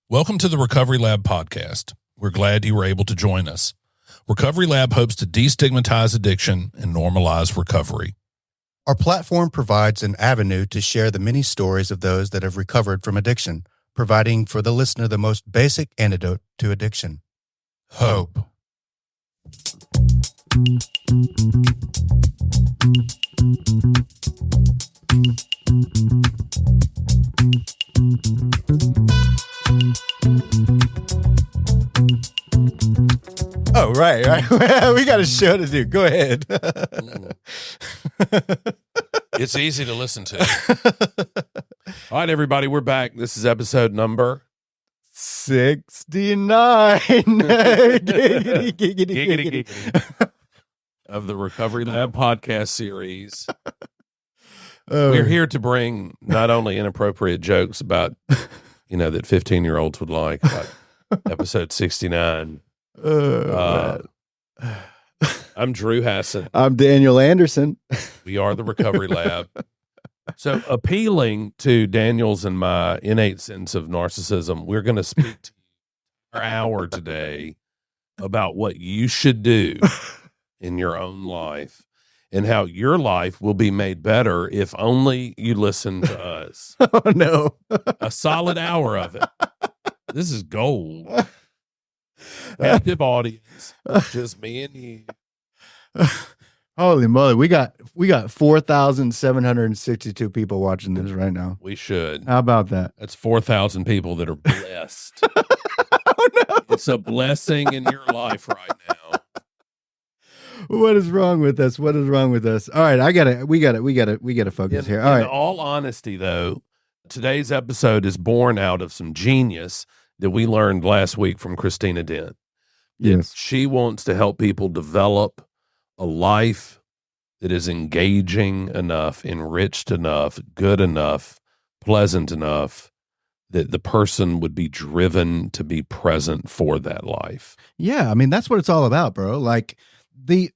Welcome to the Recovery Lab podcast. We're glad you were able to join us. Recovery Lab hopes to destigmatize addiction and normalize recovery. Our platform provides an avenue to share the many stories of those that have recovered from addiction, providing for the listener the most basic antidote to addiction: hope. Oh, right. We got a show to do. Go ahead. It's easy to listen to. All right, everybody, we're back. This is episode number 69 of the Recovery Lab podcast series. We're here to bring not only inappropriate jokes about, that 15-year-olds would like episode 69. I'm Drew Hasson. I'm Daniel Anderson. We are the Recovery Lab. So, appealing to Daniel's and my innate sense of narcissism, we're going to speak to our hour today about what you should do in your own life and how your life will be made better if only you listen to us. Oh, no. A solid hour of it. This is gold. Captive audience, just me and you. Holy moly, we got 4,762 people watching this right now. We should. How about that? That's 4,000 people that are blessed. Oh no. It's a blessing in your life right now. What is wrong with us? What is wrong with us? All right, we gotta focus here. All right. In all honesty, though, today's episode is born out of some genius that we learned last week from Christina Dent. Yes. She wants to help people develop a life that is engaging enough, enriched enough, good enough, pleasant enough that the person would be driven to be present for that life. Yeah, I mean, that's what it's all about, bro. Like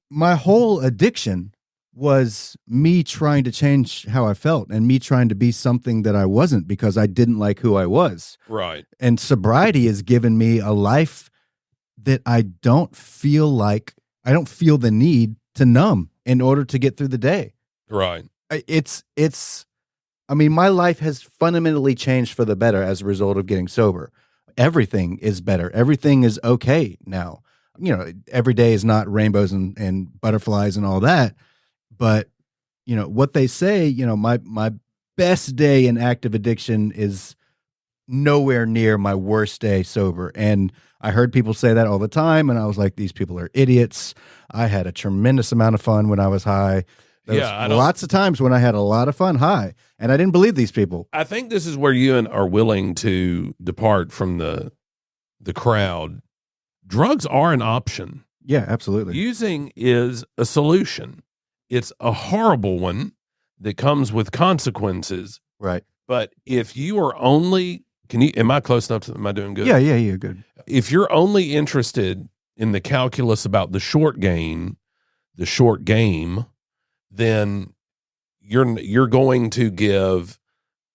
my whole addiction was me trying to change how I felt and me trying to be something that I wasn't because I didn't like who I was. Right. And sobriety has given me a life that I don't feel the need to numb in order to get through the day. Right. I mean, my life has fundamentally changed for the better as a result of getting sober. Everything is better. Everything is okay now. Every day is not rainbows and butterflies and all that. But, what they say, my best day in active addiction is nowhere near my worst day sober. And I heard people say that all the time. And I was like, these people are idiots. I had a tremendous amount of fun when I was high. There was lots of times when I had a lot of fun high. And I didn't believe these people. I think this is where you are willing to depart from the crowd. Drugs are an option. Yeah, absolutely. Using is a solution. It's a horrible one that comes with consequences. Right. But if you are only, am I close enough am I doing good? Yeah, good. If you're only interested in the calculus about the short game, then you're going to give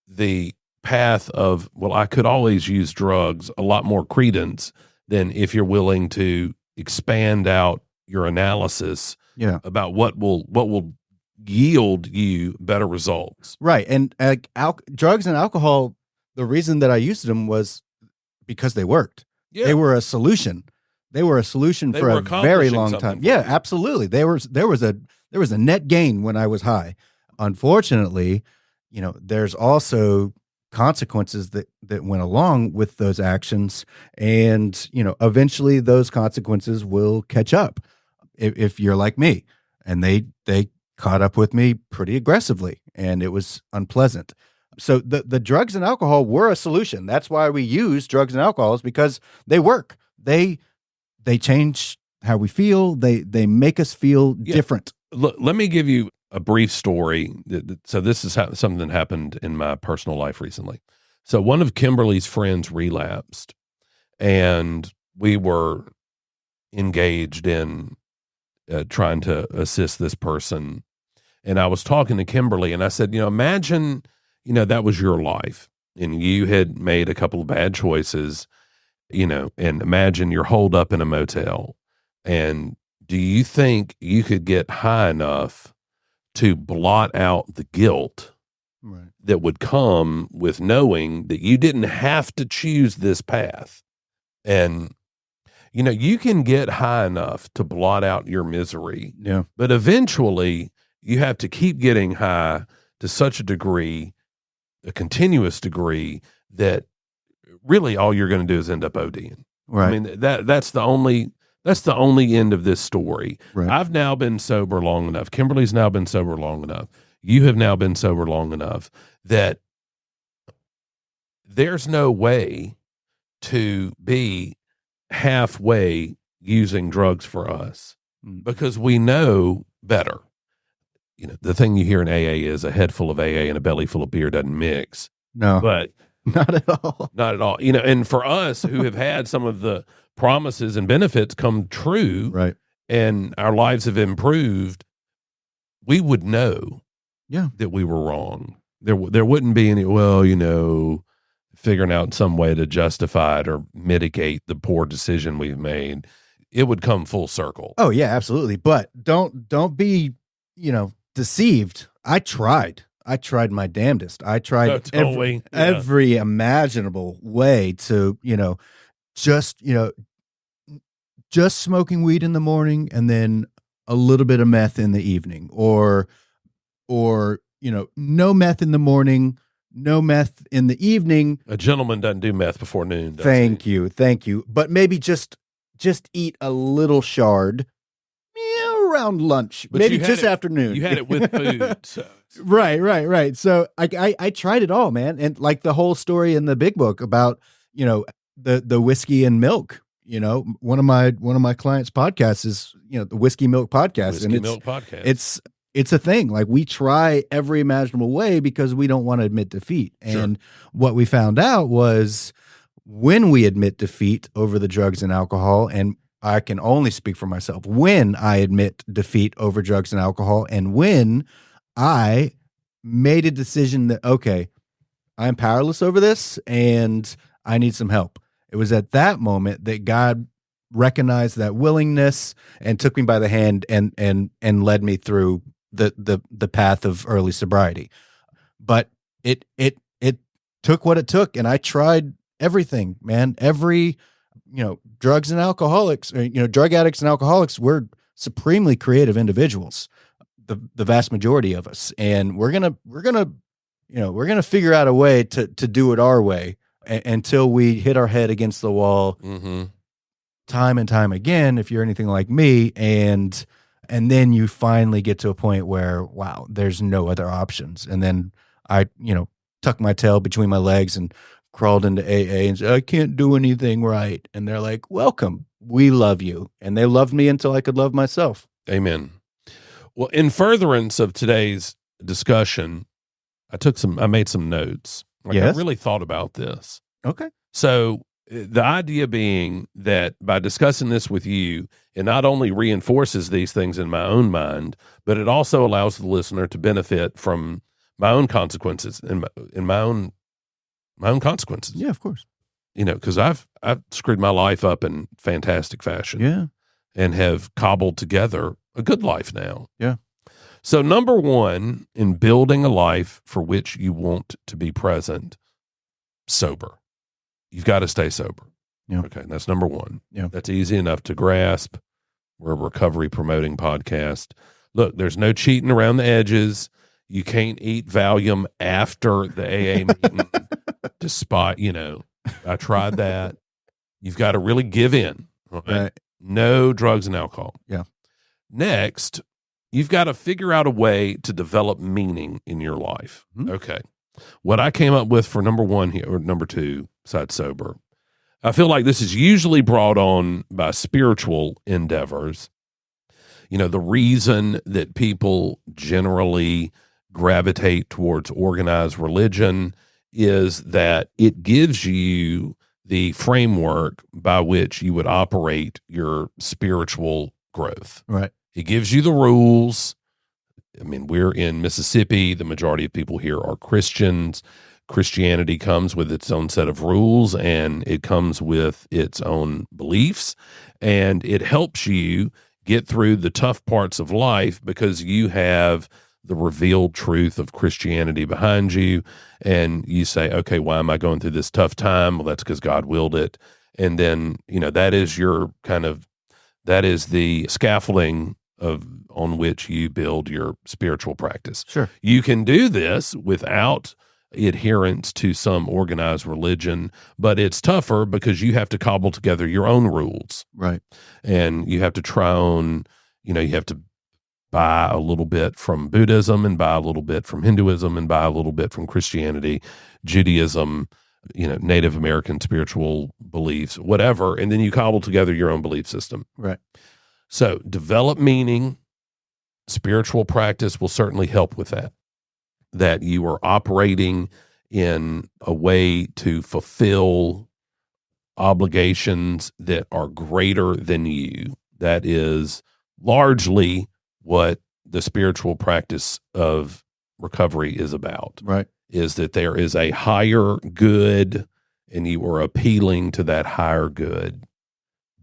the path of, well, I could always use drugs a lot more credence than if you're willing to expand out your analysis about what will yield you better results. Right. And drugs and alcohol, the reason that I used them was because they worked. Yeah. They were a solution. They were a solution for a very long time. Yeah, absolutely. There was a net gain when I was high. Unfortunately, there's also consequences that went along with those actions. And, eventually those consequences will catch up if you're like me. And they caught up with me pretty aggressively, and it was unpleasant. So the drugs and alcohol were a solution. That's why we use drugs and alcohols, because they work. They change how we feel. They make us feel different. Look, let me give you a brief story. So this is something that happened in my personal life recently. So one of Kimberly's friends relapsed, and we were engaged in trying to assist this person. And I was talking to Kimberly, and I said, imagine, that was your life. and you had made a couple of bad choices, and imagine you're holed up in a motel, and do you think you could get high enough to blot out the guilt that would come with knowing that you didn't have to choose this path? And, you can get high enough to blot out your misery, but eventually you have to keep getting high to such a degree, a continuous degree, that really all you're going to do is end up ODing. Right. I mean, that's the only end of this story. Right. I've now been sober long enough. Kimberly's now been sober long enough. You have now been sober long enough that there's no way to be halfway using drugs for us, because we know better. The thing you hear in AA is a head full of AA and a belly full of beer doesn't mix. No, but not at all. Not at all. And for us who have had some of the promises and benefits come true, right, and our lives have improved, we would know that we were wrong. There wouldn't be any, figuring out some way to justify it or mitigate the poor decision we've made. It would come full circle. Oh yeah, absolutely. But don't be, deceived. I tried my damnedest. I tried every imaginable way to, just smoking weed in the morning and then a little bit of meth in the evening, or no meth in the morning, no meth in the evening. A gentleman doesn't do meth before noon. Thank you. But maybe just eat a little shard around lunch, but maybe just afternoon. You had it with food. So. Right. So I tried it all, man. And like the whole story in the big book about, the whiskey and milk, one of my clients' podcasts is, the Whiskey Milk Podcast. It's a thing. Like, we try every imaginable way because we don't want to admit defeat. And what we found out was, when we admit defeat over the drugs and alcohol, and I can only speak for myself, when I admit defeat over drugs and alcohol, and when I made a decision that, okay, I'm powerless over this and I need some help. It was at that moment that God recognized that willingness and took me by the hand and led me through the path of early sobriety. But it took what it took, and I tried everything, man. Every, drugs and alcoholics, drug addicts and alcoholics, we're supremely creative individuals, the vast majority of us, and we're gonna figure out a way to do it our way until we hit our head against the wall, time and time again, if you're anything like me, and then you finally get to a point where, wow, there's no other options. And then I, tucked my tail between my legs and crawled into AA and said, I can't do anything right. And they're like, welcome, we love you. And they loved me until I could love myself. Amen. Well, in furtherance of today's discussion, I made some notes. I really thought about this. Okay. So the idea being that by discussing this with you, it not only reinforces these things in my own mind, but it also allows the listener to benefit from my own consequences in my own consequences. Yeah, of course. Because I've screwed my life up in fantastic fashion. Yeah. And have cobbled together a good life now. Yeah. So number one, in building a life for which you want to be present, sober. You've got to stay sober. Yeah. Okay, that's number one. Yeah. That's easy enough to grasp. We're a recovery promoting podcast. Look, there's no cheating around the edges. You can't eat Valium after the AA meeting despite, I tried that. You've got to really give in. Right? No drugs and alcohol. Yeah. Next, you've got to figure out a way to develop meaning in your life. Mm-hmm. Okay. What I came up with for number one here, or number two, besides sober, I feel like this is usually brought on by spiritual endeavors. The reason that people generally gravitate towards organized religion is that it gives you the framework by which you would operate your spiritual growth. Right. It gives you the rules. I mean, we're in Mississippi. The majority of people here are Christians. Christianity comes with its own set of rules, and it comes with its own beliefs, and it helps you get through the tough parts of life because you have the revealed truth of Christianity behind you, and you say, okay, why am I going through this tough time? Well, that's because God willed it. And then, that is that is the scaffolding on which you build your spiritual practice. Sure. You can do this without adherence to some organized religion, but it's tougher because you have to cobble together your own rules. Right. And you have to try on, you have to buy a little bit from Buddhism and buy a little bit from Hinduism and buy a little bit from Christianity, Judaism, Native American spiritual beliefs, whatever. And then you cobble together your own belief system. Right. So develop meaning. Spiritual practice will certainly help with that you are operating in a way to fulfill obligations that are greater than you. That is largely what the spiritual practice of recovery is about. Right. Is that there is a higher good, and you are appealing to that higher good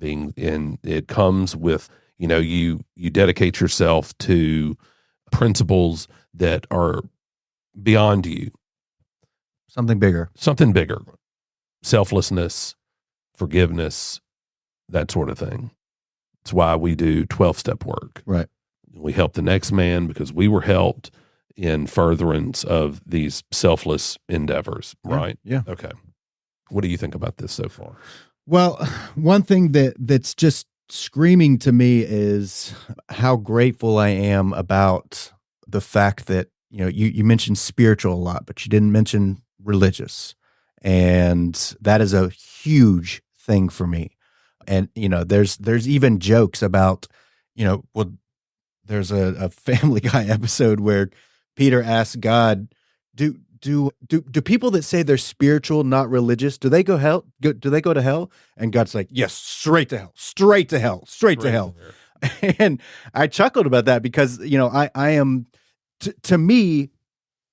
and it comes with, you dedicate yourself to principles that are beyond you. Something bigger. Selflessness, forgiveness, that sort of thing. It's why we do 12-step work. Right. We help the next man because we were helped in furtherance of these selfless endeavors, right? Yeah. Okay. What do you think about this so far? Well, one thing that's just screaming to me is how grateful I am about the fact that, you mentioned spiritual a lot, but you didn't mention religious. And that is a huge thing for me. And, there's even jokes about, there's a Family Guy episode where Peter asks God, do people that say they're spiritual, not religious, do they go to hell? And God's like, yes, straight to hell. And I chuckled about that because, I am, to me,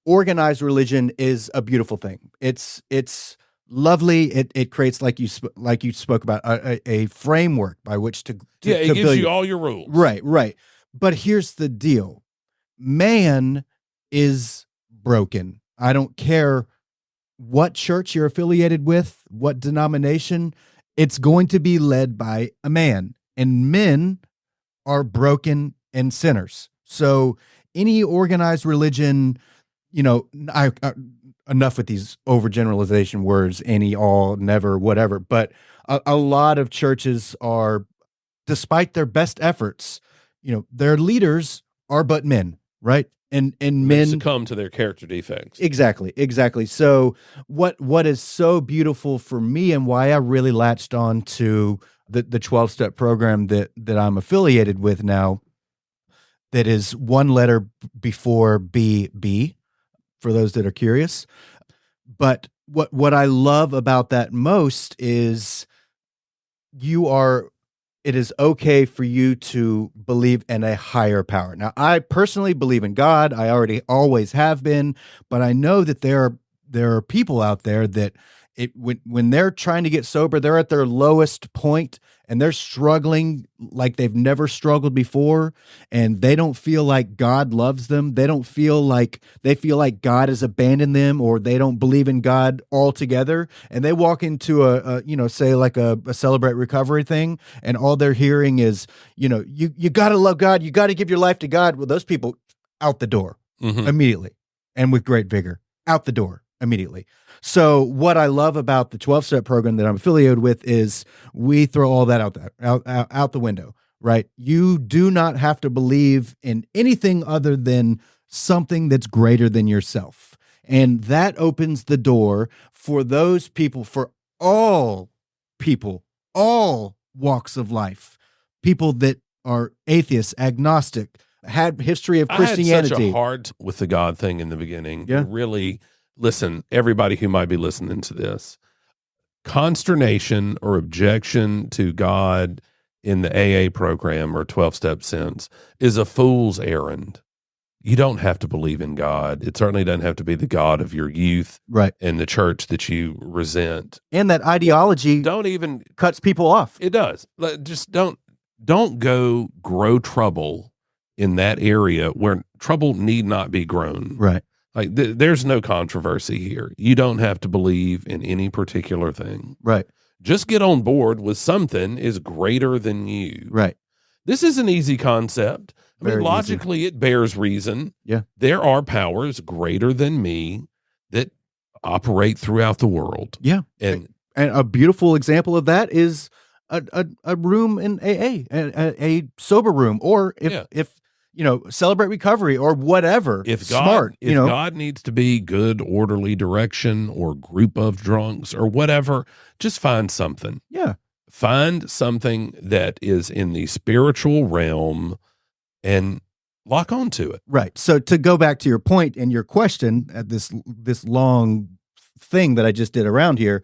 organized religion is a beautiful thing. It's lovely. It creates, like you spoke about, a framework by which to it gives you all your rules. Right. But here's the deal. Man is broken. I don't care what church you're affiliated with, what denomination, it's going to be led by a man, and men are broken and sinners. So any organized religion, enough with these overgeneralization words, any, all, never, whatever, but a lot of churches are, despite their best efforts, their leaders are but men, right? And men succumb to their character defects. Exactly. So what is so beautiful for me, and why I really latched on to the 12-step program that I'm affiliated with now, that is one letter before B, for those that are curious. But what I love about that most is it is okay for you to believe in a higher power. Now, I personally believe in God. I always have been, but I know that there are people out there that when they're trying to get sober, they're at their lowest point and they're struggling like they've never struggled before, and they don't feel like God loves them. They feel like God has abandoned them, or they don't believe in God altogether. And they walk into say like a Celebrate Recovery thing, and all they're hearing is, you got to love God. You got to give your life to God. Well, those people out the door immediately, and with great vigor, out the door immediately. So what I love about the 12-step program that I'm affiliated with is we throw all that out the window, right? You do not have to believe in anything other than something that's greater than yourself. And that opens the door for those people, for all people, all walks of life, people that are atheists, agnostic, had history of Christianity. I had such a hard with the God thing in the beginning. Yeah. Really, listen, everybody who might be listening to this, consternation or objection to God in the AA program or 12-step sense is a fool's errand. you don't have to believe in God. It certainly doesn't have to be the God of your youth, right, and the church that you resent. And that ideology don't even cuts people off. It does. Just don't go grow trouble in that area where trouble need not be grown. Right. Like there's no controversy here. You don't have to believe in any particular thing. Right. Just get on board with something is greater than you. Right. This is an easy concept. I mean, logically, easy. It bears reason. Yeah. There are powers greater than me that operate throughout the world. Yeah. And a beautiful example of that is a room in AA, a sober room, or if celebrate recovery or whatever. If God needs to be good, orderly direction or group of drunks or whatever, just find something. Yeah. Find something that is in the spiritual realm and lock onto it. Right. So to go back to your point and your question at this long thing that I just did around here,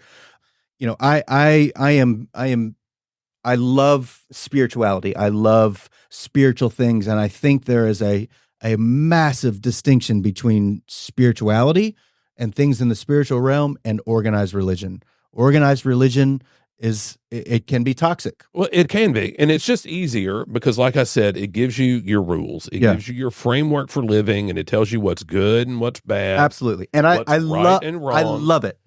I love spirituality. I love spiritual things. And I think there is a massive distinction between spirituality and things in the spiritual realm and organized religion. Organized religion it can be toxic. Well, it can be. And it's just easier because, like I said, it gives you your rules. It gives you your framework for living, and it tells you what's good and what's bad. Absolutely. And I love it.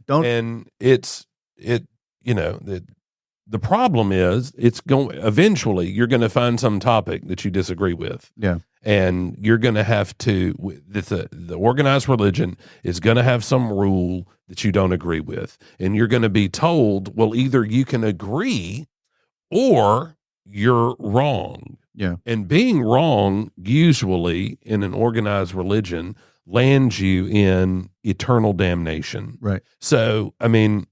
The problem is eventually you're going to find some topic that you disagree with. Yeah. And you're going to have to, the organized religion is going to have some rule that you don't agree with. And you're going to be told, well, either you can agree or you're wrong. Yeah. And being wrong, usually in an organized religion, lands you in eternal damnation. Right. So, I mean,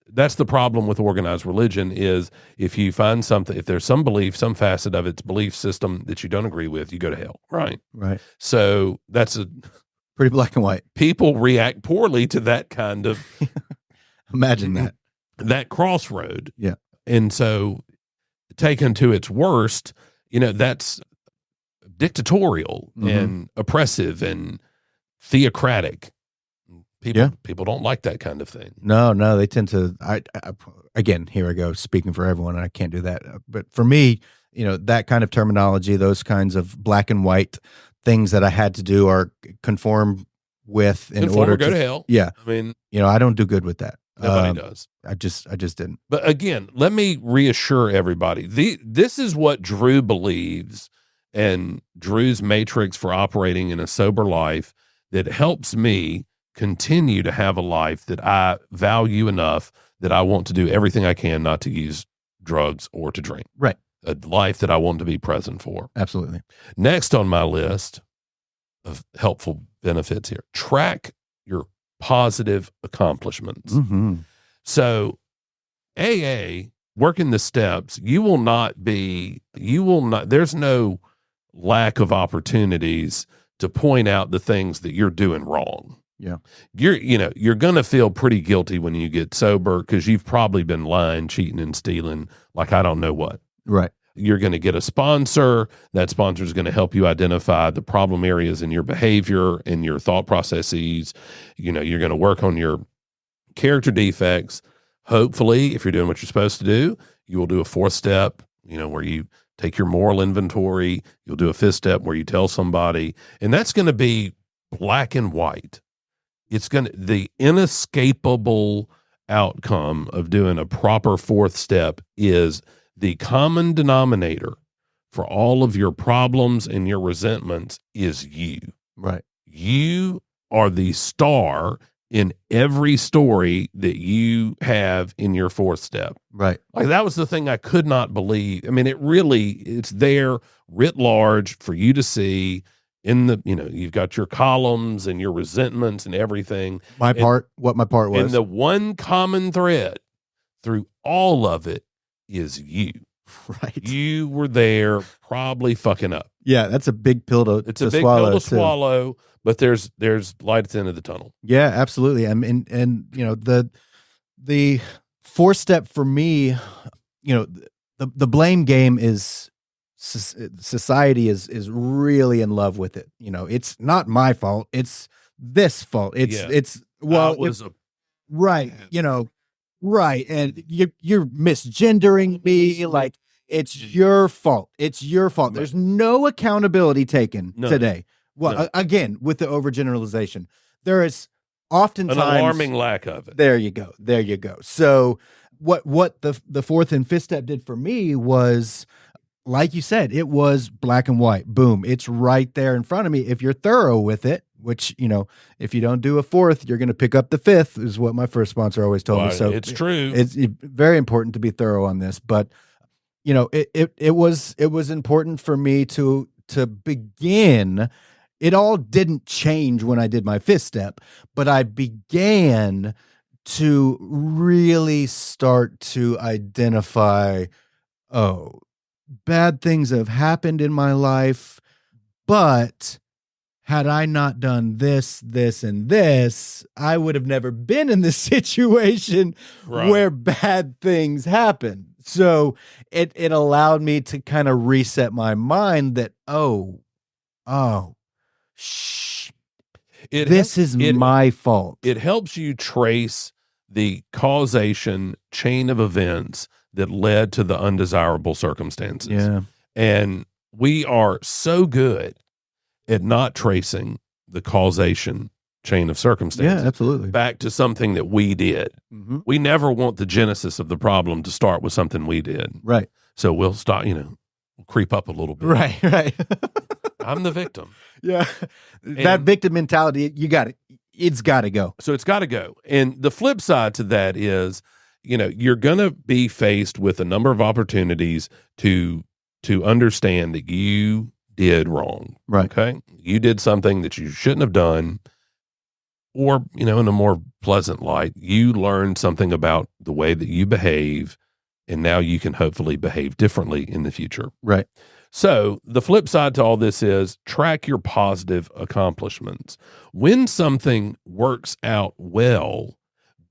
that's the problem with organized religion is if you find something, if there's some belief, some facet of its belief system that you don't agree with, you go to hell. Right. Right. So that's pretty black and white. People react poorly to that kind of imagine that crossroad. Yeah. And so taken to its worst, that's dictatorial and oppressive and theocratic. People don't like that kind of thing. No, they tend to. Again, here I go speaking for everyone, and I can't do that. But for me, that kind of terminology, those kinds of black and white things that I had to do or conform with in order to go to hell. Yeah, I mean, I don't do good with that. Nobody does. I just didn't. But again, let me reassure everybody: this is what Drew believes, and Drew's matrix for operating in a sober life that helps me continue to have a life that I value enough that I want to do everything I can not to use drugs or to drink. Right. A life that I want to be present for. Absolutely. Next on my list of helpful benefits here, track your positive accomplishments. Mm-hmm. So AA, working the steps, there's no lack of opportunities to point out the things that you're doing wrong. Yeah. You're going to feel pretty guilty when you get sober because you've probably been lying, cheating, and stealing like I don't know what. Right. You're going to get a sponsor. That sponsor is going to help you identify the problem areas in your behavior and your thought processes. You're going to work on your character defects. Hopefully, if you're doing what you're supposed to do, you will do a fourth step, where you take your moral inventory. You'll do a fifth step where you tell somebody, and that's going to be black and white. It's the inescapable outcome of doing a proper fourth step is the common denominator for all of your problems and your resentments is you. Right. You are the star in every story that you have in your fourth step. Right. Like that was the thing I could not believe. I mean, it's there writ large for you to see. You've got your columns and your resentments and everything. What my part was. And the one common thread through all of it is you. Right. You were there probably fucking up. Yeah, that's a big pill to It's a big pill to swallow, but there's light at the end of the tunnel. Yeah, absolutely. I mean, and the fourth step for me, the blame game is society is really in love with it. It's not my fault. It's this fault. It's right. Right. And you're misgendering me. Like, it's your fault. It's your fault. There's no accountability taken today. Well, again, with the overgeneralization, there is oftentimes an alarming lack of it. There you go. So what the fourth and fifth step did for me was, like you said, it was black and white. Boom. It's right there in front of me. If you're thorough with it, which, if you don't do a fourth, you're going to pick up the fifth, is what my first sponsor always told me. So it's true. It's very important to be thorough on this, but it was important for me to begin. It all didn't change when I did my fifth step, but I began to really start to identify, bad things have happened in my life, but had I not done this, this, and this, I would have never been in this situation where bad things happen. So it allowed me to kind of reset my mind that, this is my fault. It helps you trace the causation chain of events that led to the undesirable circumstances. Yeah. And we are so good at not tracing the causation chain of circumstances. Yeah, absolutely. Back to something that we did. Mm-hmm. We never want the genesis of the problem to start with something we did. Right. So we'll start, we'll creep up a little bit. Right. I'm the victim. Yeah. That victim mentality, you got it. It's got to go. So it's got to go. And the flip side to that is, you're going to be faced with a number of opportunities to understand that you did wrong. Right. Okay. You did something that you shouldn't have done, or, in a more pleasant light, you learned something about the way that you behave, and now you can hopefully behave differently in the future. Right. So the flip side to all this is track your positive accomplishments. When something works out well,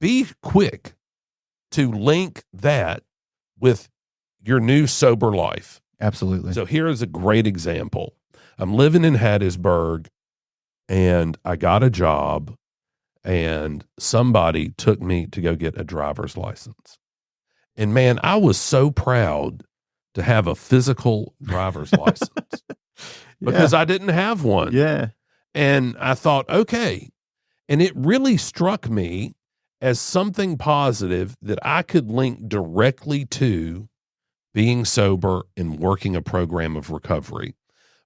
be quick to link that with your new sober life. Absolutely. So here is a great example. I'm living in Hattiesburg, and I got a job, and somebody took me to go get a driver's license. And man, I was so proud to have a physical driver's license because I didn't have one. Yeah. And I thought, okay. And it really struck me as something positive that I could link directly to being sober and working a program of recovery.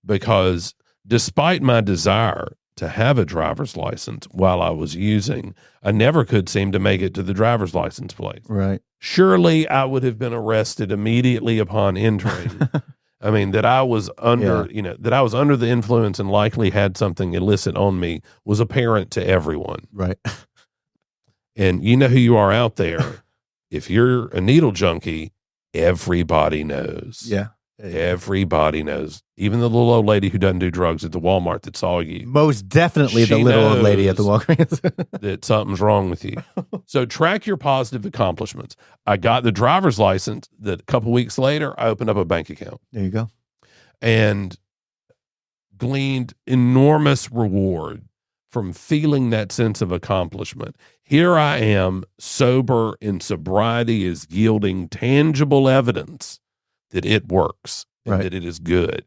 Because despite my desire to have a driver's license while I was using, I never could seem to make it to the driver's license place. Right. Surely I would have been arrested immediately upon entering. I mean, that I was under, that I was under the influence and likely had something illicit on me was apparent to everyone. Right. And you know who you are out there. If you're a needle junkie, everybody knows. Yeah. Everybody knows. Even the little old lady who doesn't do drugs at the Walmart that saw you. Most definitely the little old lady at the Walgreens. That something's wrong with you. So track your positive accomplishments. I got the driver's license that a couple weeks later, I opened up a bank account. There you go. And gleaned enormous reward from feeling that sense of accomplishment. Here I am, sober, and sobriety is yielding tangible evidence that it works and that it is good.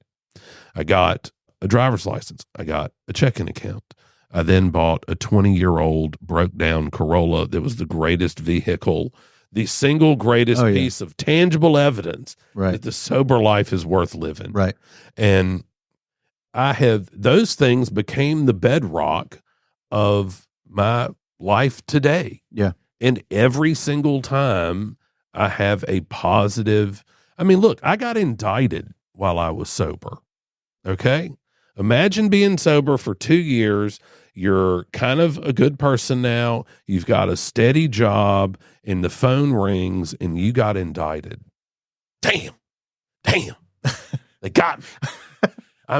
I got a driver's license. I got a checking account. I then bought a 20-year-old broke down Corolla that was the greatest vehicle, the single greatest piece of tangible evidence that the sober life is worth living. Right. And those things became the bedrock of my life today. Yeah. And every single time I have a positive, look, I got indicted while I was sober. Okay. Imagine being sober for 2 years. You're kind of a good person now. You've got a steady job and the phone rings and you got indicted. Damn. They got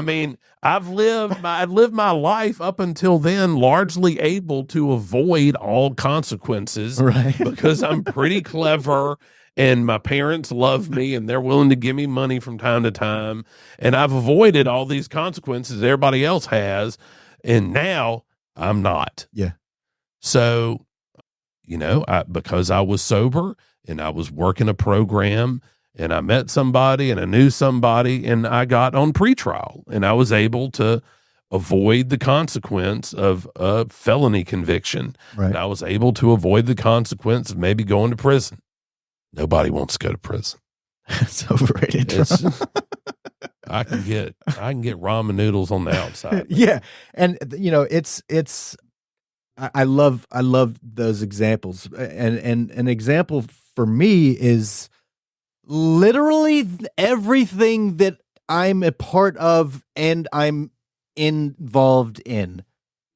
me. I've lived my life up until then largely able to avoid all consequences because I'm pretty clever and my parents love me and they're willing to give me money from time to time. And I've avoided all these consequences everybody else has. And now I'm not. Yeah. So, because I was sober and I was working a program and I met somebody and I knew somebody and I got on pretrial and I was able to avoid the consequence of a felony conviction. Right. And I was able to avoid the consequence of maybe going to prison. Nobody wants to go to prison. It's overrated. I can get ramen noodles on the outside. Yeah. And I love those examples. And an example for me is literally everything that I'm a part of and I'm involved in.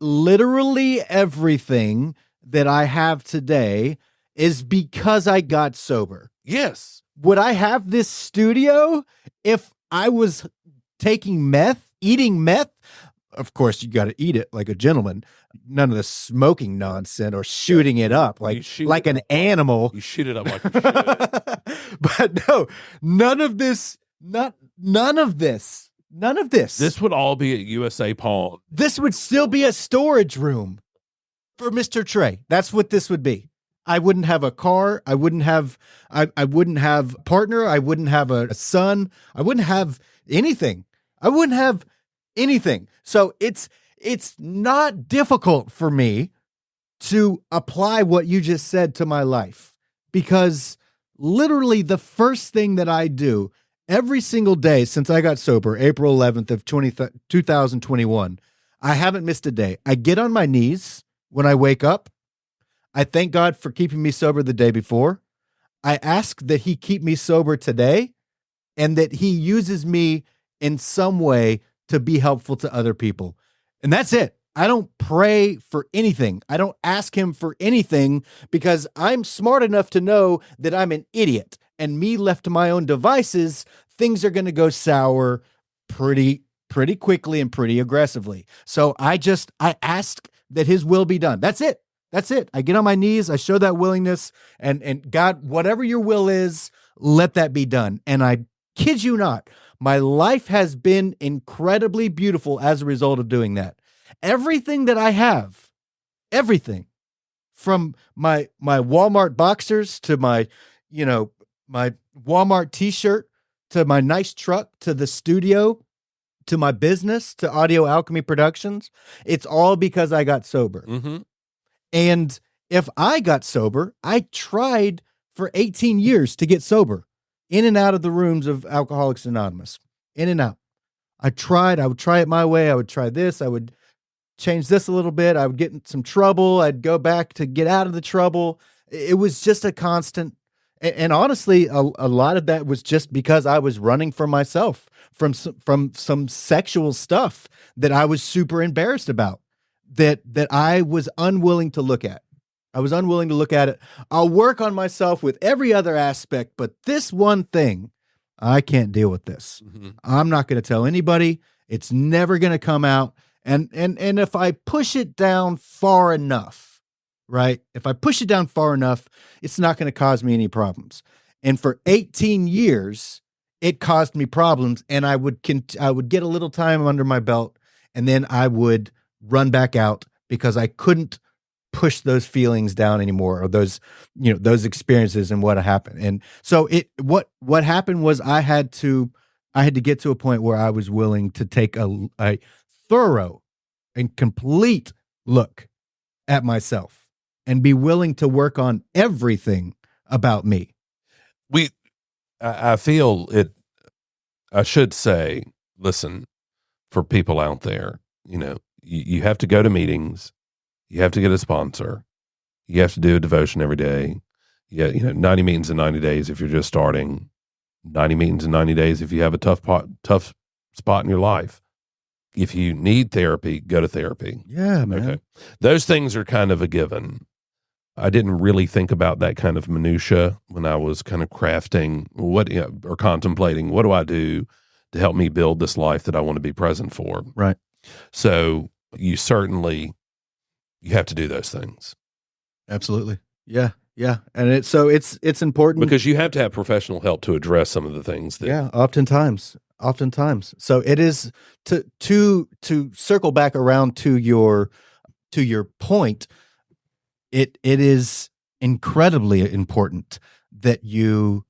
Literally everything that I have today is because I got sober. Yes. Would I have this studio if I was taking meth, eating meth? Of course, you got to eat it like a gentleman. None of the smoking nonsense or shooting it up like an animal. You shoot it up like you should. But no, none of this. This would all be at USA Pawn. This would still be a storage room for Mr. Trey. That's what this would be. I wouldn't have a car. I wouldn't have a partner. I wouldn't have a son. I wouldn't have anything. So it's not difficult for me to apply what you just said to my life, because literally the first thing that I do every single day since I got sober, April 11th of 2021, I haven't missed a day. I get on my knees when I wake up. I thank God for keeping me sober the day before. I ask that he keep me sober today and that he uses me in some way to be helpful to other people. And that's it. I don't pray for anything. I don't ask him for anything because I'm smart enough to know that I'm an idiot, and me left to my own devices, things are going to go sour pretty quickly and pretty aggressively. So I ask that his will be done. That's it. I get on my knees. I show that willingness, and God, whatever your will is, let that be done. And I kid you not, my life has been incredibly beautiful as a result of doing that. Everything that I have, everything from my Walmart boxers to my Walmart t-shirt to my nice truck to the studio to my business to Audio Alchemy Productions, it's all because I got sober. Mm-hmm. And if I got sober, I tried for 18 years to get sober, in and out of the rooms of Alcoholics Anonymous, in and out. I would try it my way. I would try this. I would change this a little bit. I would get in some trouble. I'd go back to get out of the trouble. It was just a constant. And honestly, a lot of that was just because I was running from myself, from some sexual stuff that I was super embarrassed about, that I was unwilling to look at. I was unwilling to look at it. I'll work on myself with every other aspect, but this one thing, I can't deal with this. Mm-hmm. I'm not going to tell anybody. It's never going to come out. And if I push it down far enough, right? If I push it down far enough, it's not going to cause me any problems. And for 18 years, it caused me problems, and I would get a little time under my belt, and then I would run back out because I couldn't push those feelings down anymore, or those experiences and what happened. And so what happened was I had to get to a point where I was willing to take a thorough and complete look at myself and be willing to work on everything about me. I feel it. I should say, listen, for people out there, you have to go to meetings. You have to get a sponsor. You have to do a devotion every day. 90 meetings in 90 days if you're just starting. 90 meetings in 90 days if you have a tough spot in your life. If you need therapy, go to therapy. Yeah, man. Okay. Those things are kind of a given. I didn't really think about that kind of minutia when I was kind of crafting or contemplating, what do I do to help me build this life that I want to be present for? Right. So you have to do those things. Absolutely. Yeah. Yeah, and it's important because you have to have professional help to address some of the things that. Yeah, oftentimes. So it is to circle back around to your point. It is incredibly important that you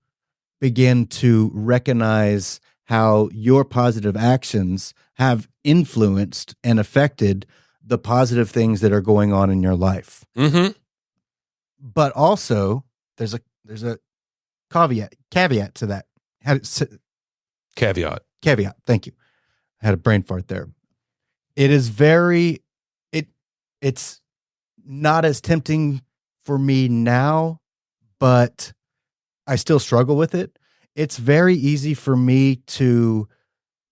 begin to recognize how your positive actions have influenced and affected the positive things that are going on in your life. Mm-hmm. But also, there's a caveat to that. Caveat. Thank you. I had a brain fart there. It's not as tempting for me now, but I still struggle with it. It's very easy for me to,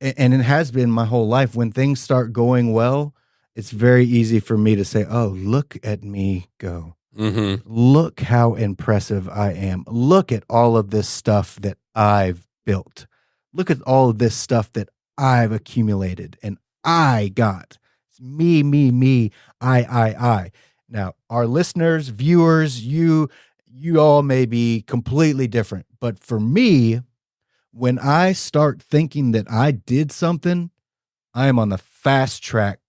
and it has been my whole life, when things start going well, it's very easy for me to say, oh, look at me go. Mm-hmm. Look how impressive I am. Look at all of this stuff that I've built. Look at all of this stuff that I've accumulated and I got. It's me, I. Now, our listeners, viewers, you all may be completely different. But for me, when I start thinking that I did something, I am on the fast track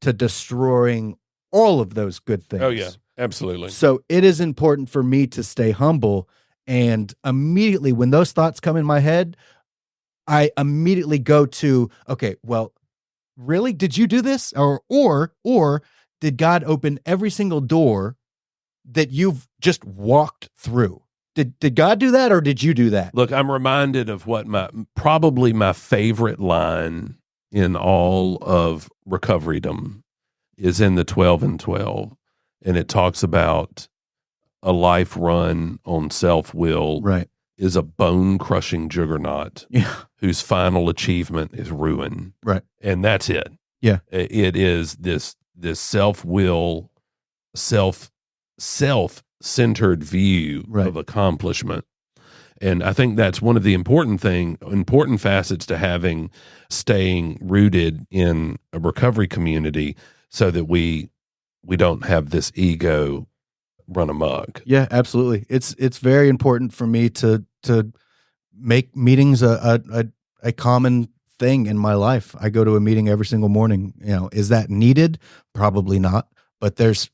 to destroying all of those good things. Oh, yeah, absolutely. So it is important for me to stay humble. And immediately when those thoughts come in my head, I immediately go to, okay, well, really? Did you do this? Or did God open every single door that you've just walked through? Did God do that, or did you do that? Look, I'm reminded of what probably my favorite line in all of recoverydom is in the 12 and 12. And it talks about a life run on self-will is a bone-crushing juggernaut whose final achievement is ruin. Right. And that's it. Yeah. It is this self-will, self-centered view of accomplishment. And I think that's one of the important facets to staying rooted in a recovery community, so that we don't have this ego run amok. Yeah, absolutely. It's very important for me to make meetings a common thing in my life. I go to a meeting every single morning. Is that needed? Probably not. But there's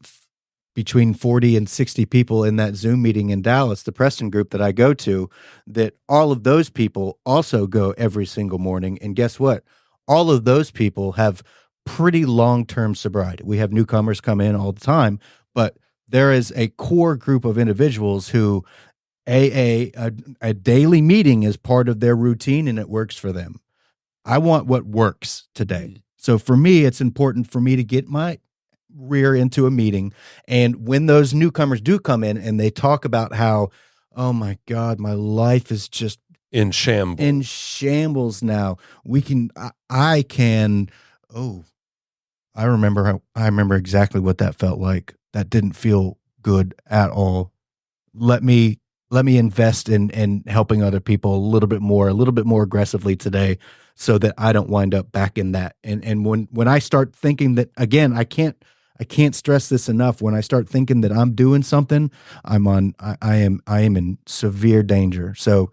between 40 and 60 people in that Zoom meeting in Dallas, the Preston group that I go to, that all of those people also go every single morning. And guess what? All of those people have pretty long-term sobriety. We have newcomers come in all the time, but there is a core group of individuals who a daily meeting is part of their routine and it works for them. I want what works today. So for me, it's important for me to get my rear into a meeting. And when those newcomers do come in and they talk about how, oh my God, my life is just in shambles now. I remember exactly what that felt like. That didn't feel good at all. Let me invest in helping other people a little bit more aggressively today, so that I don't wind up back in that. And when I start thinking that, again, I can't stress this enough. When I start thinking that I'm doing something, I am in severe danger. So,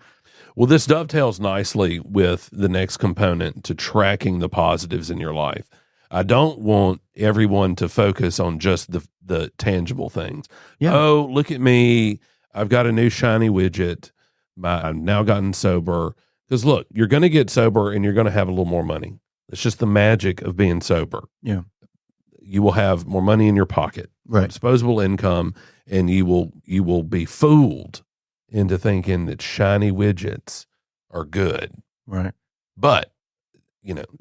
well, this dovetails nicely with the next component to tracking the positives in your life. I don't want everyone to focus on just the tangible things. Yeah. Oh, look at me. I've got a new shiny widget. I've now gotten sober. Because look, you're going to get sober and you're going to have a little more money. It's just the magic of being sober. Yeah. You will have more money in your pocket, disposable income, and you will be fooled into thinking that shiny widgets are good. Right. But,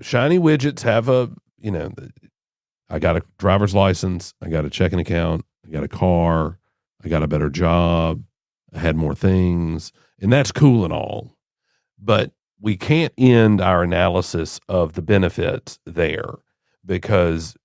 shiny widgets have I got a driver's license, I got a checking account, I got a car, I got a better job, I had more things, and that's cool and all. But we can't end our analysis of the benefits there, because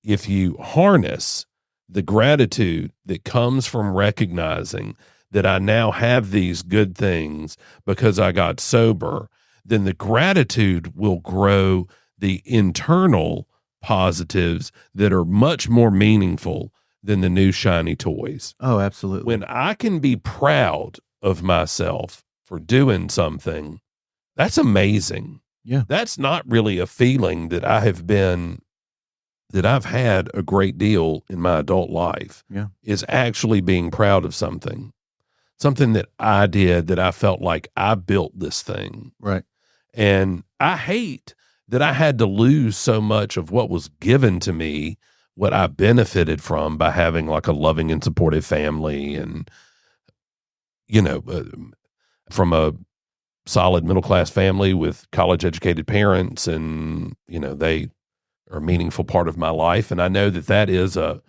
if you harness the gratitude that comes from recognizing that I now have these good things because I got sober, then the gratitude will grow the internal positives that are much more meaningful than the new shiny toys. Oh, absolutely. When I can be proud of myself for doing something, that's amazing. Yeah. That's not really a feeling that I've had a great deal in my adult life. Yeah. Is actually being proud of something that I did, that I felt like I built this thing. Right. And I hate that I had to lose so much of what was given to me, what I benefited from by having like a loving and supportive family, and, from a solid middle-class family with college-educated parents, and, they are a meaningful part of my life. And I know that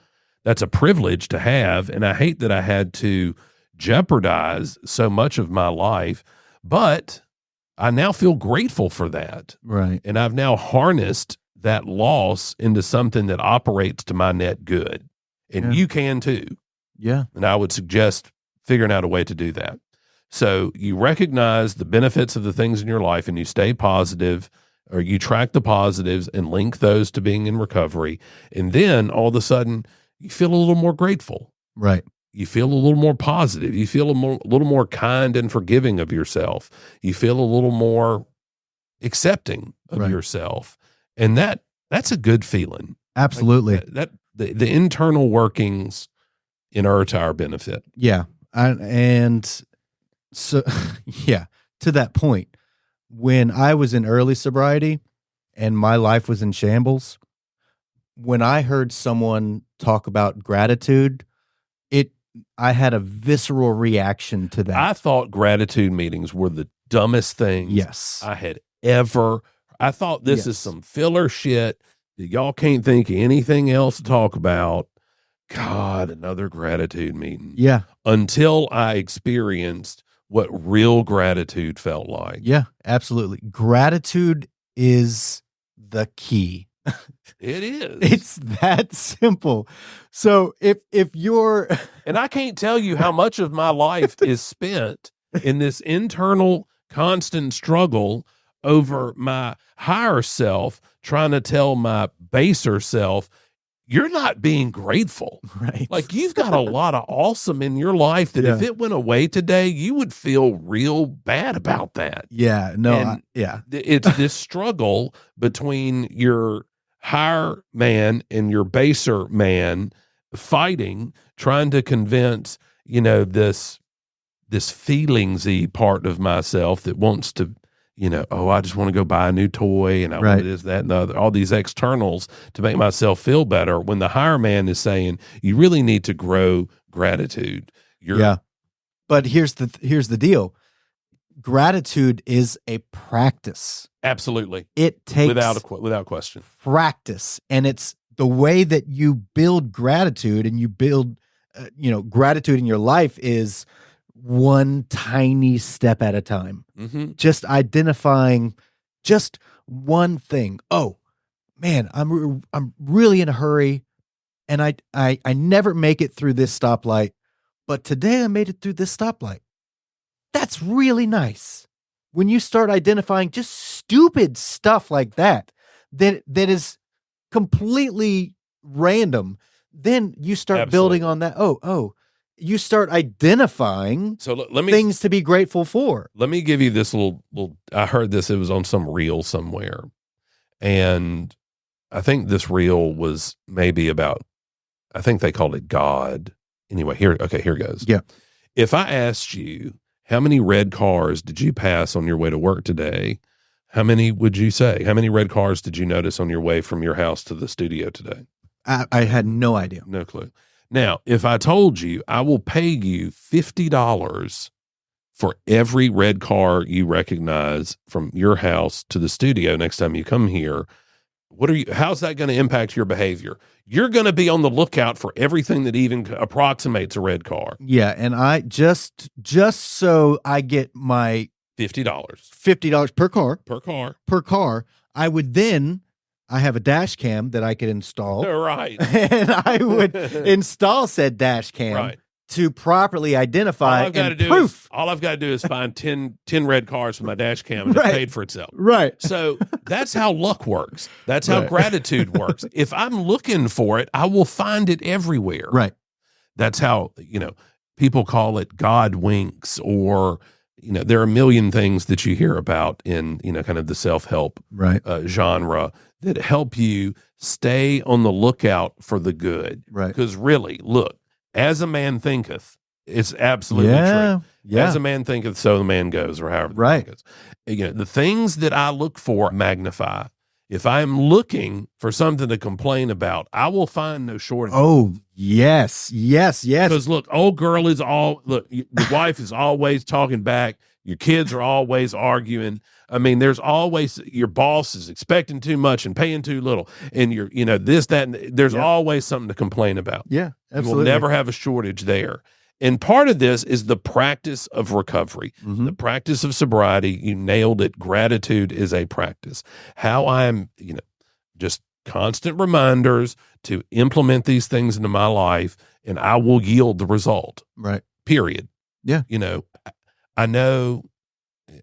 that's a privilege to have. And I hate that I had to jeopardize so much of my life, but I now feel grateful for that. Right. And I've now harnessed that loss into something that operates to my net good. And you can too. Yeah. And I would suggest figuring out a way to do that. So you recognize the benefits of the things in your life, and you stay positive, or you track the positives and link those to being in recovery. And then all of a sudden you feel a little more grateful. Right. You feel a little more positive. You feel a little more kind and forgiving of yourself. You feel a little more accepting of yourself. And that's a good feeling. Absolutely. Like the internal workings inure to our benefit. Yeah. And so, to that point, when I was in early sobriety and my life was in shambles, when I heard someone talk about gratitude, I had a visceral reaction to that. I thought gratitude meetings were the dumbest things I had ever. I thought this is some filler shit that y'all can't think of anything else to talk about. God, another gratitude meeting. Yeah. Until I experienced what real gratitude felt like. Yeah, absolutely. Gratitude is the key. It is. It's that simple. So if you're and I can't tell you how much of my life is spent in this internal constant struggle over my higher self trying to tell my baser self, you're not being grateful. Right. Like, you've got a lot of awesome in your life that if it went away today, you would feel real bad about that. Yeah. No. It's this struggle between your higher man and your baser man fighting, trying to convince, this feelingsy part of myself that wants to, I just want to go buy a new toy, and I want this, that, and the other, all these externals to make myself feel better, when the higher man is saying, you really need to grow gratitude. But here's the deal. Gratitude is a practice. Absolutely. It takes without question practice, and it's the way that you build gratitude, and you build gratitude in your life is one tiny step at a time. Mm-hmm. Just identifying just one thing. Oh man, I'm really in a hurry, and I never make it through this stoplight, but today I made it through this stoplight. That's really nice. When you start identifying just stupid stuff like that is completely random, then you start building on that. You start identifying things to be grateful for. Let me give you this little, I heard this, it was on some reel somewhere. And I think this reel was maybe about, I think they called it God. Anyway, here goes. Yeah. If I asked you, how many red cars did you pass on your way to work today? How many would you say? How many red cars did you notice on your way from your house to the studio today? I had no idea. No clue. Now, if I told you I will pay you $50 for every red car you recognize from your house to the studio next time you come here, how's that going to impact your behavior? You're going to be on the lookout for everything that even approximates a red car. Yeah, and I just so I get my $50 per car, I have a dash cam that I could install. Right. And I would install said dash cam to properly identify and proof. All I've got to do is find 10 red cars with my dash cam, and it's paid for itself. Right. So that's how luck works. That's how gratitude works. If I'm looking for it, I will find it everywhere. Right. That's how, people call it God winks, or, there are a million things that you hear about in, kind of the self-help genre that help you stay on the lookout for the good. Right. Because really, look, as a man thinketh, it's absolutely true. Yeah. As a man thinketh, so the man goes, or however right. Goes. The things that I look for magnify. If I'm looking for something to complain about, I will find no shortage. Oh, yes. Because look, your wife is always talking back. Your kids are always arguing. I mean, there's always, your boss is expecting too much and paying too little. And you're, this, that, and there's always something to complain about. Yeah, absolutely. You will never have a shortage there. And part of this is the practice of recovery, the practice of sobriety. You nailed it. Gratitude is a practice. How I'm, just constant reminders to implement these things into my life, and I will yield the result. Right. Period. Yeah. I know,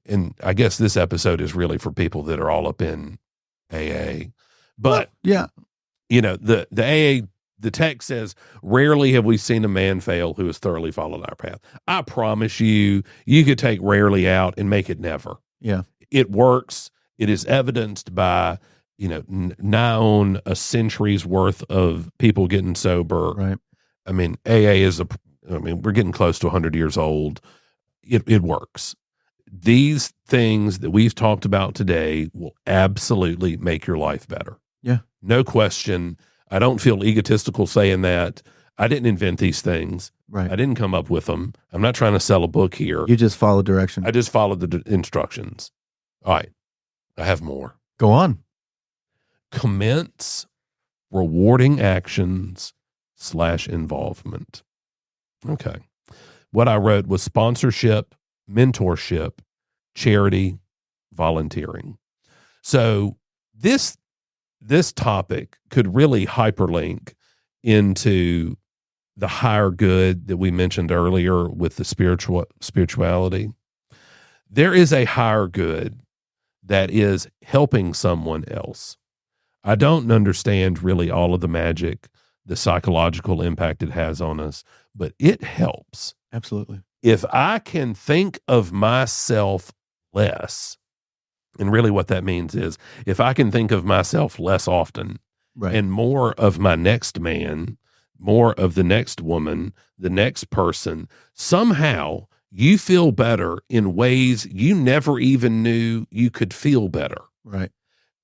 and I guess this episode is really for people that are all up in AA, but the AA, the text says, rarely have we seen a man fail who has thoroughly followed our path. I promise you could take rarely out and make it never. Yeah. It works. It is evidenced by, nigh on a century's worth of people getting sober. Right. I mean, AA we're getting close to 100 years old. It works. These things that we've talked about today will absolutely make your life better. Yeah. No question. I don't feel egotistical saying that. I didn't invent these things. Right. I didn't come up with them. I'm not trying to sell a book here. You just follow direction. I just followed the instructions. All right. I have more. Go on. Commence rewarding actions / involvement. Okay. What I wrote was sponsorship, mentorship, charity, volunteering. So this topic could really hyperlink into the higher good that we mentioned earlier with the spirituality. There is a higher good that is helping someone else. I don't understand really all of the magic, the psychological impact it has on us, but it helps. Absolutely. If I can think of myself less, and really what that means is if I can think of myself less often, and more of my next man, more of the next woman, the next person, somehow you feel better in ways you never even knew you could feel better. Right.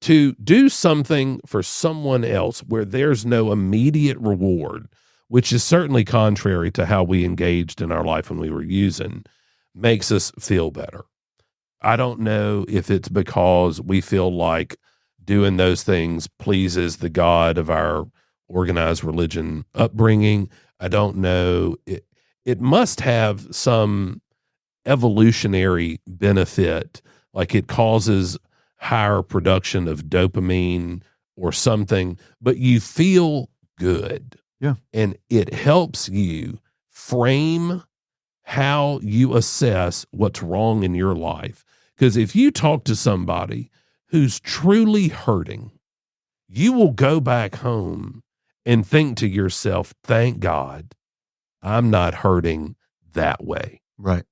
To do something for someone else where there's no immediate reward, which is certainly contrary to how we engaged in our life when we were using, makes us feel better. I don't know if it's because we feel like doing those things pleases the God of our organized religion upbringing. I don't know. It must have some evolutionary benefit, like it causes higher production of dopamine or something, but you feel good. Yeah. And it helps you frame how you assess what's wrong in your life. Because if you talk to somebody who's truly hurting, you will go back home and think to yourself, thank God I'm not hurting that way. Right.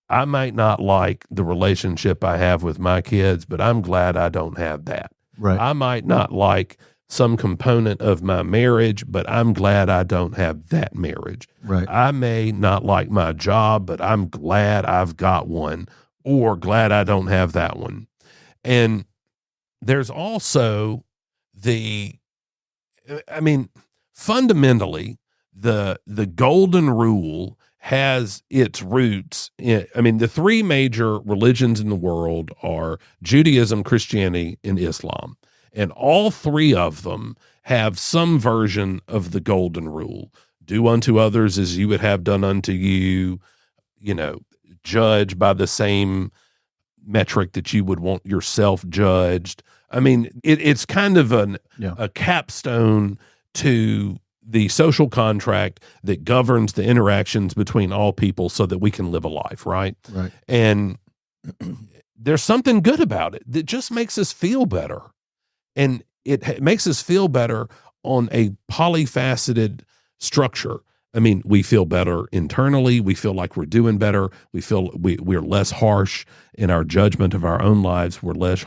I might not like the relationship I have with my kids, but I'm glad I don't have that. Right. I might not like some component of my marriage, but I'm glad I don't have that marriage. Right. I may not like my job, but I'm glad I've got one, or glad I don't have that one. And there's also fundamentally, the golden rule has its roots in, the three major religions in the world are Judaism, Christianity, and Islam. And all three of them have some version of the golden rule. Do unto others as you would have done unto you, judge by the same metric that you would want yourself judged. It's kind of a capstone to the social contract that governs the interactions between all people so that we can live a life, right? Right. And there's something good about it that just makes us feel better. And it makes us feel better on a polyfaceted structure. I mean, we feel better internally. We feel like we're doing better. We feel we're less harsh in our judgment of our own lives. We're less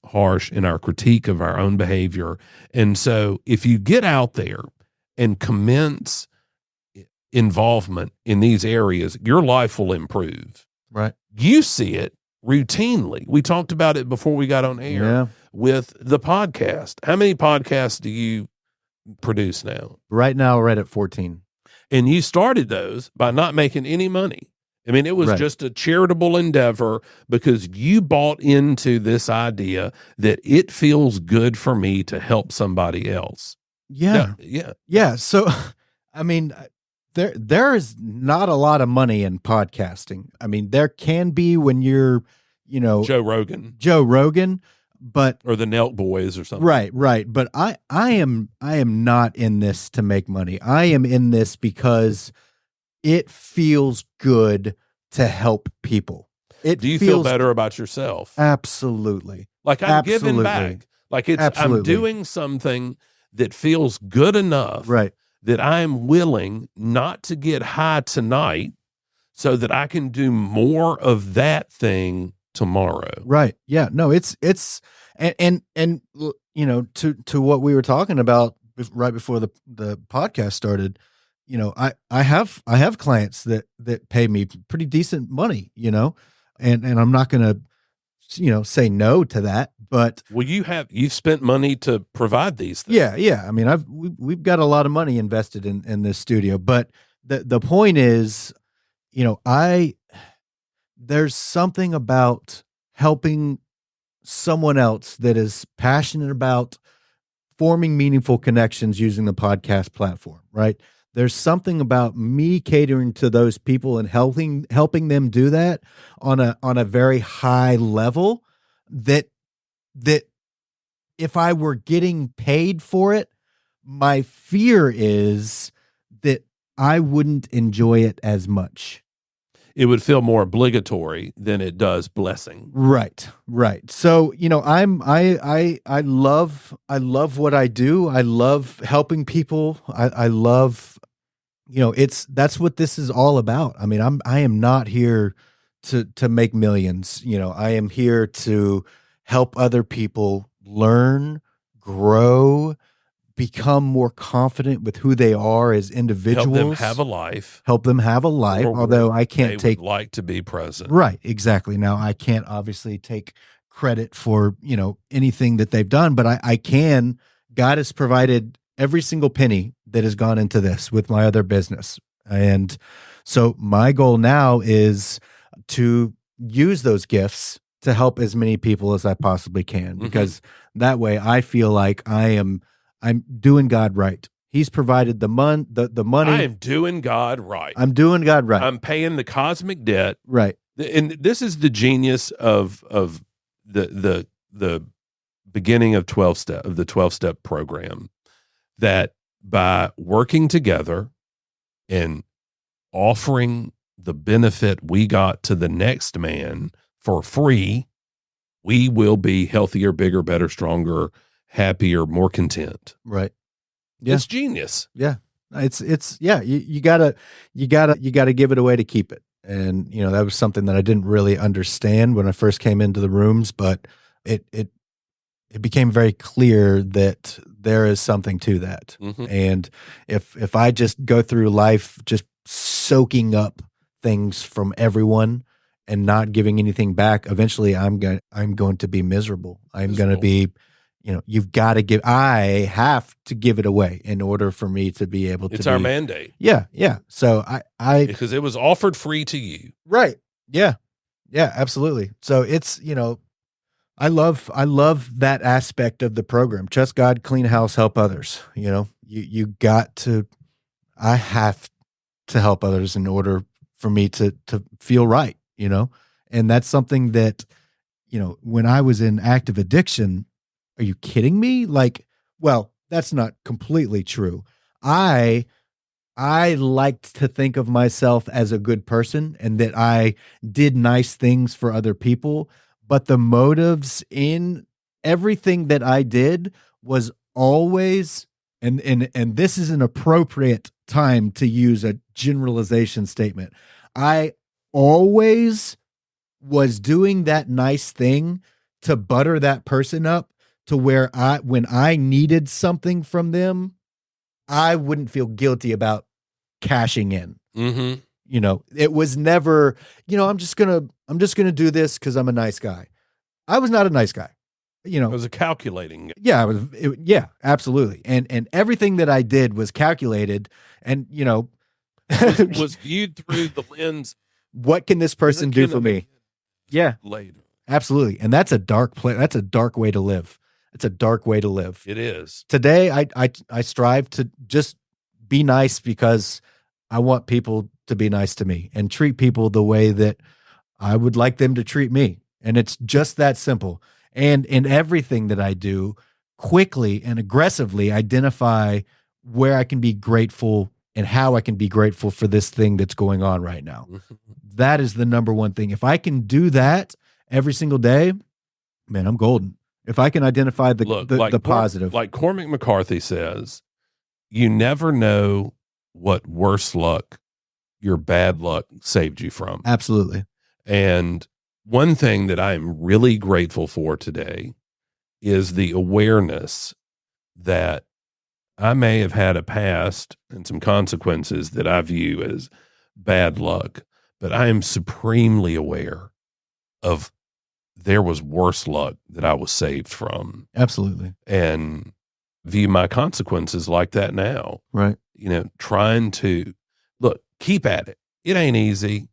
harsh in our critique of our own behavior. And so if you get out there and commence involvement in these areas, your life will improve. Right. You see it routinely. We talked about it before we got on air with the podcast. How many podcasts do you produce now? Right now, we're at 14. And you started those by not making any money. I mean, it was just a charitable endeavor because you bought into this idea that it feels good for me to help somebody else. Yeah. So, I mean, there is not a lot of money in podcasting. I mean, there can be when you're, Joe Rogan, but or the Nelk Boys or something. Right. But I am not in this to make money. I am in this because it feels good to help people. Do you feel better about yourself? Absolutely. Like I'm giving back. Like I'm doing something that feels good enough. Right. That I'm willing not to get high tonight so that I can do more of that thing tomorrow. Right. Yeah. No, it's and to what we were talking about right before the podcast started, I have clients that pay me pretty decent money, and I'm not going to, say no to that. But you've spent money to provide these things. Yeah. I mean, we've got a lot of money invested in this studio, but the point is, there's something about helping someone else that is passionate about forming meaningful connections using the podcast platform, right? There's something about me catering to those people and helping them do that on a very high level that if I were getting paid for it, my fear is that I wouldn't enjoy it as much. It would feel more obligatory than it does blessing. Right. So, I love what I do. I love helping people. I love, that's what this is all about. I mean, I am not here to make millions. I am here to help other people learn, grow, become more confident with who they are as individuals. Help them have a life. Although I can't would like to be present. Right. Exactly. Now I can't obviously take credit for, anything that they've done, but I can. God has provided every single penny that has gone into this with my other business. And so my goal now is to use those gifts to help as many people as I possibly can, because that way I feel like I'm doing God right. He's provided the money. I am doing God right. I'm doing God right. I'm paying the cosmic debt. Right. And this is the genius of the beginning of the 12-step program, that by working together and offering the benefit we got to the next man for free, we will be healthier, bigger, better, stronger, happier, more content. Right. Yeah. It's genius. Yeah. It's you gotta give it away to keep it. And, that was something that I didn't really understand when I first came into the rooms, but it became very clear that there is something to that. And if I just go through life just soaking up things from everyone and not giving anything back, eventually I'm going to be miserable. I'm going to be, I have to give it away in order for me to be able to. It's our mandate. Yeah. So because it was offered free to you. Right. Yeah, absolutely. So it's, I love that aspect of the program. Trust God, clean house, help others. I have to help others in order for me to feel right, and that's something that, when I was in active addiction, are you kidding me? Like, well, that's not completely true. I liked to think of myself as a good person and that I did nice things for other people, but the motives in everything that I did was always, and this is an appropriate time to use a generalization statement. I always was doing that nice thing to butter that person up to where when I needed something from them, I wouldn't feel guilty about cashing in. Mm-hmm. You know, it was never, I'm just gonna do this because I'm a nice guy. I was not a nice guy. It was a calculating. Yeah, yeah, absolutely. And everything that I did was calculated, and was viewed through the lens. What can this person do for me? Yeah, later. Absolutely. And that's a dark place. That's a dark way to live. It's a dark way to live. It is. Today, I strive to just be nice because I want people to be nice to me and treat people the way that I would like them to treat me. And it's just that simple. And in everything that I do, quickly and aggressively identify where I can be grateful and how I can be grateful for this thing that's going on right now. That is the number one thing. If I can do that every single day, man, I'm golden. If I can identify the positive. Like Cormac McCarthy says, you never know what worse luck your bad luck saved you from. Absolutely. And one thing that I am really grateful for today is the awareness that I may have had a past and some consequences that I view as bad luck, but I am supremely aware of there was worse luck that I was saved from. Absolutely. And view my consequences like that now. Right. Trying to keep at it. It ain't easy.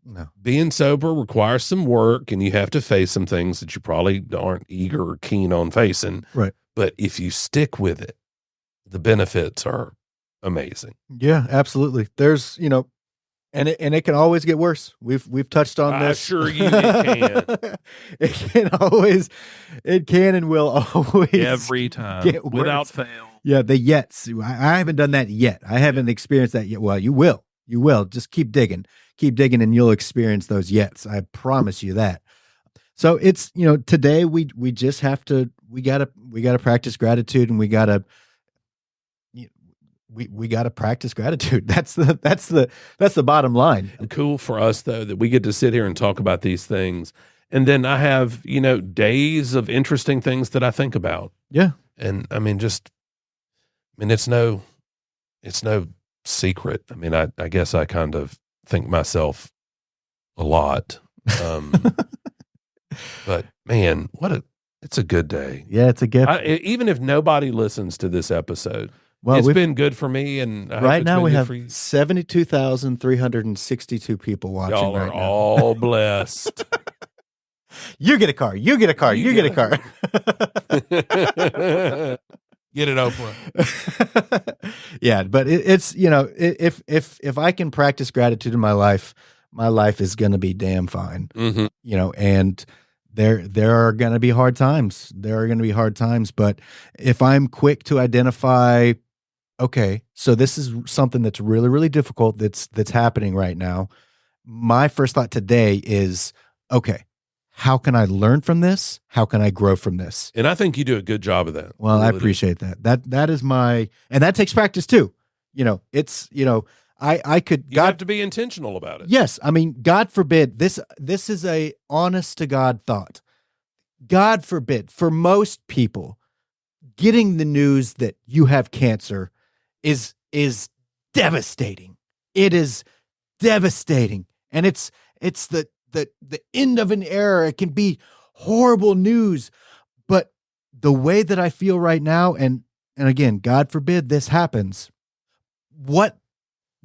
No. Being sober requires some work, and you have to face some things that you probably aren't eager or keen on facing. Right. But if you stick with it, the benefits are amazing. Yeah, absolutely. There's, and it can always get worse. We've touched on this. I assure you it can. It can and will always every time without fail. Yeah, the yets. I haven't done that yet. I haven't experienced that yet. Well, you will. You will. Just keep digging, and you'll experience those yets. I promise you that. So it's, today we just have to, we gotta practice gratitude, and we gotta practice gratitude. That's the bottom line. And cool for us though, that we get to sit here and talk about these things. And then I have, days of interesting things that I think about. Yeah. And it's no secret. I guess I kind of think myself a lot. But man, it's a good day. Yeah, it's a gift. Even if nobody listens to this episode, well, it's been good for me. And right now we have 72,362 people watching. Y'all are all blessed. You get a car. You get a car. You get a car. Get it, Oprah. Yeah, but it's if I can practice gratitude in my life is going to be damn fine. Mm-hmm. And there are going to be hard times. But if I'm quick to identify, okay, so this is something that's really, really difficult that's happening right now. My first thought today is, okay, how can I learn from this? How can I grow from this? And I think you do a good job of that. Well, really I appreciate that. That is and that takes practice too. I could. You have to be intentional about it. Yes, God forbid this is a honest to God thought. God forbid, for most people, getting the news that you have cancer is devastating. It is devastating, and it's the end of an era. It can be horrible news, but the way that I feel right now, and again, God forbid this happens, what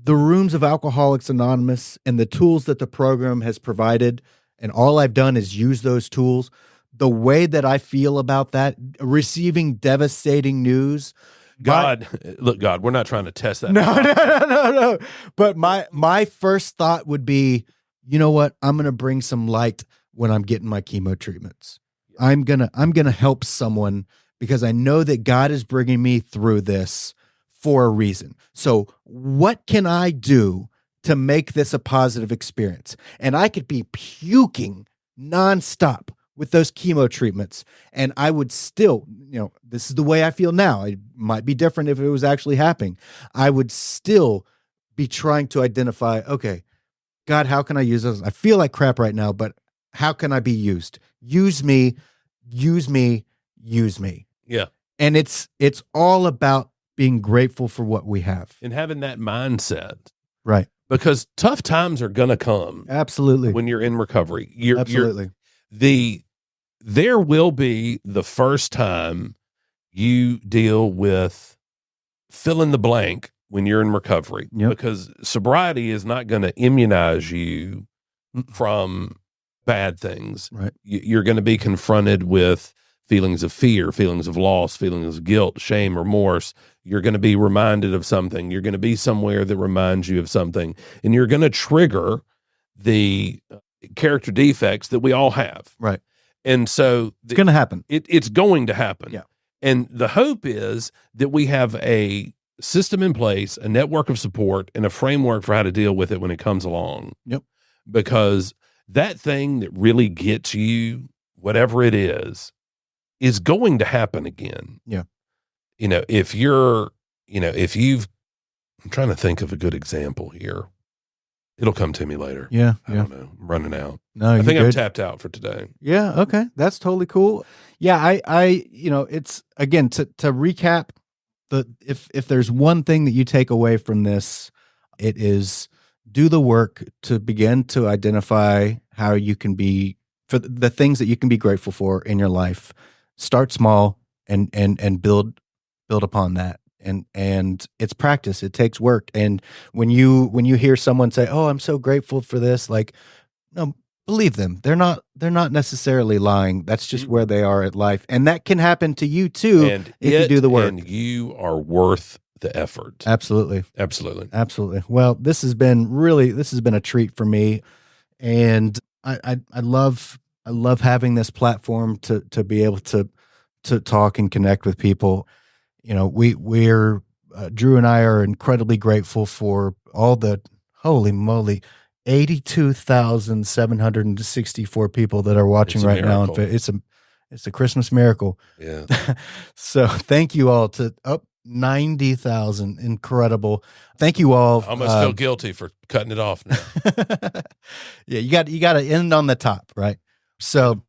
the rooms of Alcoholics Anonymous and the tools that the program has provided, and all I've done is use those tools, the way that I feel about that, receiving devastating news. God, we're not trying to test that. No. But my first thought would be, you know what? I'm going to bring some light when I'm getting my chemo treatments. I'm going to help someone because I know that God is bringing me through this for a reason. So what can I do to make this a positive experience? And I could be puking nonstop with those chemo treatments, and I would still, this is the way I feel now. It might be different if it was actually happening. I would still be trying to identify, okay, God, how can I use this? I feel like crap right now, but how can I be used? Use me, use me, use me. Yeah. And it's all about being grateful for what we have. And having that mindset. Right. Because tough times are going to come. Absolutely. When you're in recovery. Absolutely. There will be the first time you deal with fill in the blank when you're in recovery. Yep. Because sobriety is not going to immunize you from bad things. Right. You're going to be confronted with feelings of fear, feelings of loss, feelings of guilt, shame, remorse. You're going to be reminded of something. You're going to be somewhere that reminds you of something. And you're going to trigger the character defects that we all have. Right. And so it's going to happen. It's going to happen. Yeah. And the hope is that we have a system in place, a network of support, and a framework for how to deal with it when it comes along. Yep. Because that thing that really gets you, whatever it is going to happen again. Yeah. If I'm trying to think of a good example here. It'll come to me later. Yeah. I don't know. I'm running out. No, I think I'm tapped out for today. Yeah. Okay. That's totally cool. Yeah. It's again, to recap, if there's one thing that you take away from this, it is do the work to begin to identify how you can be, for the things that you can be grateful for in your life. Start small and build upon that. And it's practice. It takes work. And when you hear someone say, "Oh, I'm so grateful for this," no, believe them. They're not necessarily lying. That's just where they are at life. And that can happen to you too if you do the work. And you are worth the effort. Absolutely. Absolutely. Absolutely. Well, this has been a treat for me. And I love having this platform to be able to talk and connect with people. We're Drew and I are incredibly grateful for all the, holy moly, 82,764 people that are watching right now. It's a Christmas miracle. Yeah. So thank you all to 90,000. Incredible. Thank you all. I almost feel guilty for cutting it off now. Yeah. You got to end on the top, right? So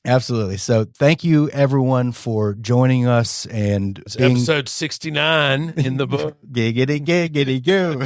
absolutely. So thank you everyone for joining us, and it's episode 69 in the book. Giggity, giggity, goo.